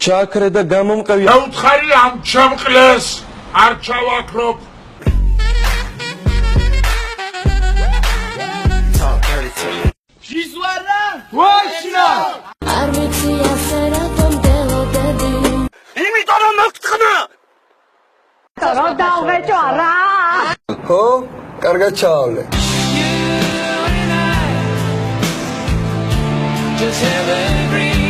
ჩააქრე და გამომყევი. დაუთხარი ამ ჩამყლეს, არ ჩავაქრობ. ჟიზვარა? ვაშნა! არ ვიცი ასე რატომ დელოდები. იმიტომ რომ მოგწყნა. რომ დავღეჭო რა. ხო, კარგად ჩაავლე. Just have a dream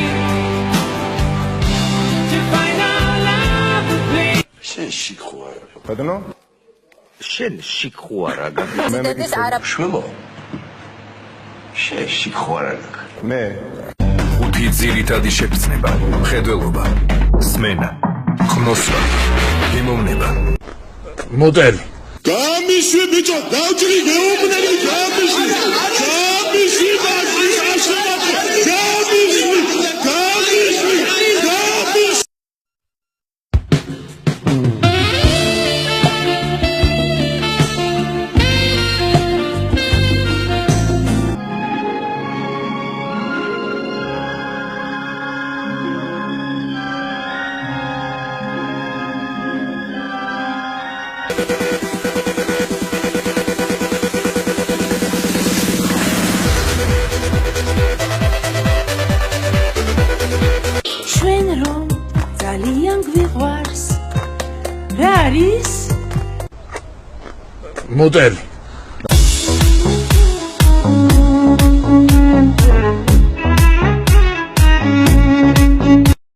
to find our love to play. შენ შიქوارა. ბატონო? შენ შიქوارა პრეზიდენტის არა შვილო. შენ შიქوارა. მე ხუთი ძირითადი შეფცნება, მხედველობა, სმენა, ხნოსვა, გემოვნება. მოდელი. გამიშვი ბიჭო, დავჭრი გეუბნები, გამიშვი. გამიშვი ბაჟი, აშენებო. გამიშვი, გამიშვი, გამიშვი. ჩვენ რომ ძალიან გვიყვარს. რა არის? მოდელი.